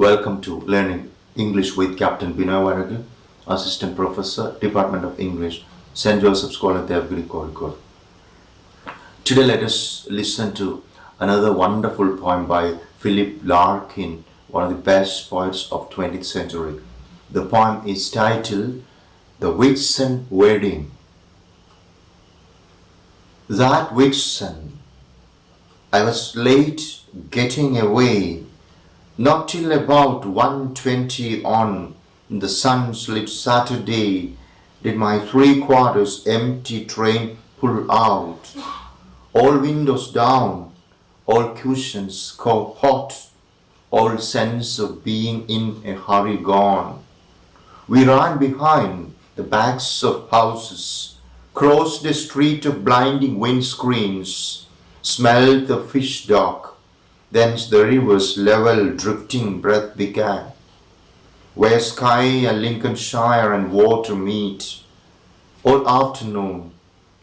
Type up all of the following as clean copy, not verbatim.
Welcome to Learning English with Capt Binoy Varakil, Assistant Professor, Department of English, St. Joseph's College, Devagiri, Kozhikode. Today let us listen to another wonderful poem by Philip Larkin, one of the best poets of 20th century. The poem is titled The Whitsun Wedding. That Whitsun, I was late getting away. Not till about 1:20 on the sun-lit Saturday did my three-quarters empty train pull out. All windows down, all cushions hot, all sense of being in a hurry gone. We ran behind the backs of houses, crossed a street of blinding windscreens, smelled the fish dock. Thence the river's level drifting breath began, where sky and Lincolnshire and water meet. All afternoon,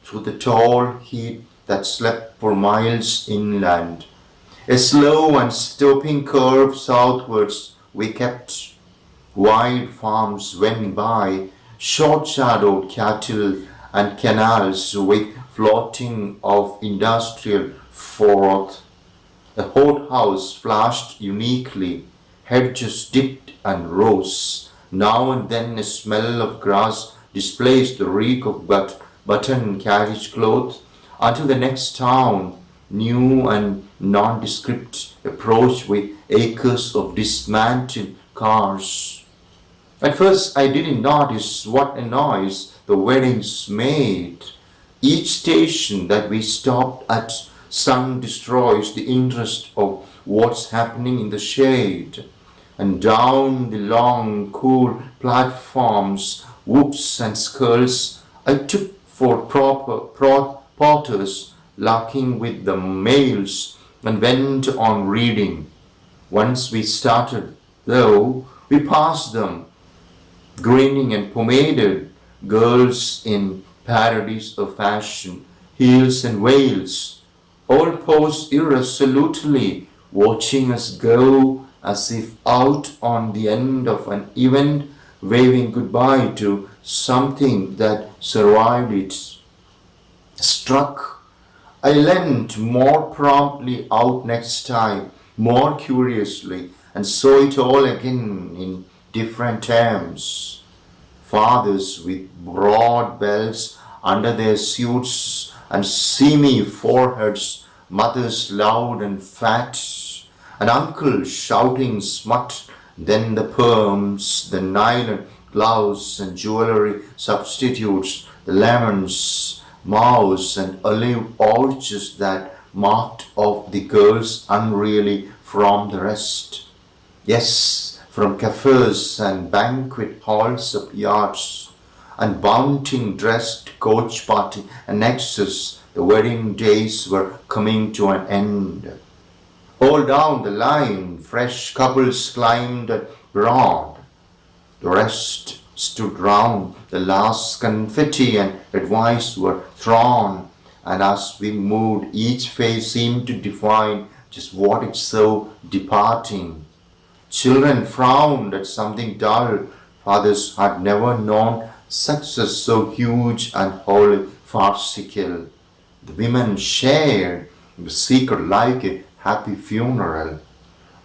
through the tall heat that slept for miles inland, a slow and stopping curve southwards we kept. Wide farms went by, short-shadowed cattle and canals with floating of industrial froth. The hothouse flashed uniquely, hedges dipped and rose. Now and then a smell of grass displaced the reek of button carriage cloth, until the next town, new and nondescript, approached with acres of dismantled cars. At first I didn't notice what a noise the weddings made. Each station that we stopped at sun destroys the interest of what's happening in the shade. And down the long, cool platforms, whoops and skulls I took for porters, larking with the mails, and went on reading. Once we started, though, we passed them, grinning and pomaded girls in parodies of fashion, heels and veils, all posed irresolutely, watching us go as if out on the end of an event, waving goodbye to something that survived it. Struck, I leant more promptly out next time, more curiously, and saw it all again in different terms. Fathers with broad belts under their suits and seamy foreheads, mothers loud and fat, and uncles shouting smut, then the perms, the nylon gloves and jewelry substitutes, the lemons, mauves and olive orchards that marked off the girls unreally from the rest. Yes, from cafes and banquet halls of yachts, and bounting dressed coach party and nexus, the wedding days were coming to an end. All down the line, fresh couples climbed broad. The rest stood round, the last confetti and advice were thrown, and as we moved, each face seemed to define just what it saw departing. Children frowned at something dull. Fathers had never known success so huge and wholly farcical. The women shared the secret like a happy funeral,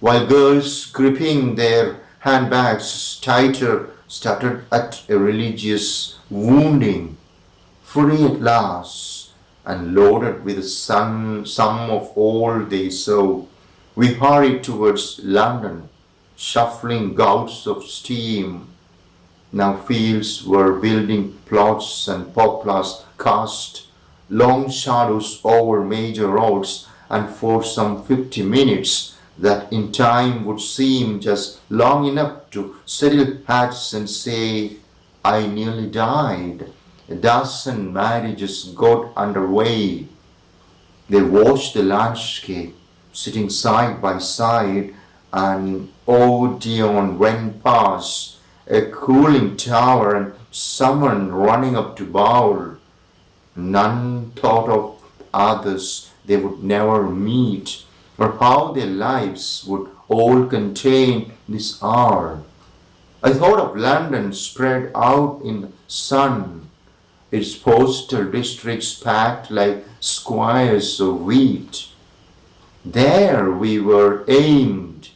while girls, gripping their handbags tighter, started at a religious wounding. Free at last, and loaded with the sum of all they saw, we hurried towards London, shuffling gouts of steam. Now fields were building plots and poplars cast long shadows over major roads, and for some 50 minutes that in time would seem just long enough to settle hats and say, I nearly died. A dozen marriages got underway. They watched the landscape, sitting side by side, and Odeon went past, a cooling tower and someone running up to bowl. None thought of others they would never meet, or how their lives would all contain this hour. I thought of London spread out in the sun, its postal districts packed like squares of wheat. There we were aimed,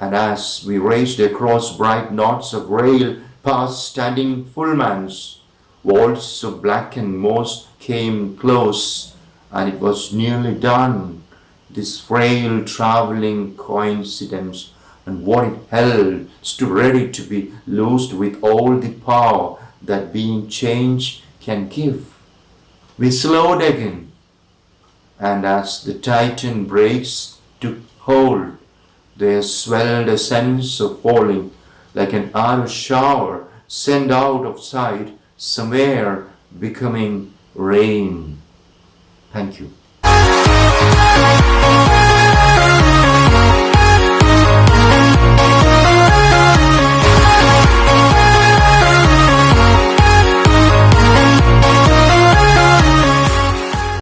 and as we raced across bright knots of rail past standing Pullmans, walls of blackened moss came close, and it was nearly done. This frail travelling coincidence and what it held stood ready to be loosed with all the power that being changed can give. We slowed again, and as the Titan brakes took hold, there swelled a sense of falling like an arrow shower sent out of sight, somewhere becoming rain. Thank you.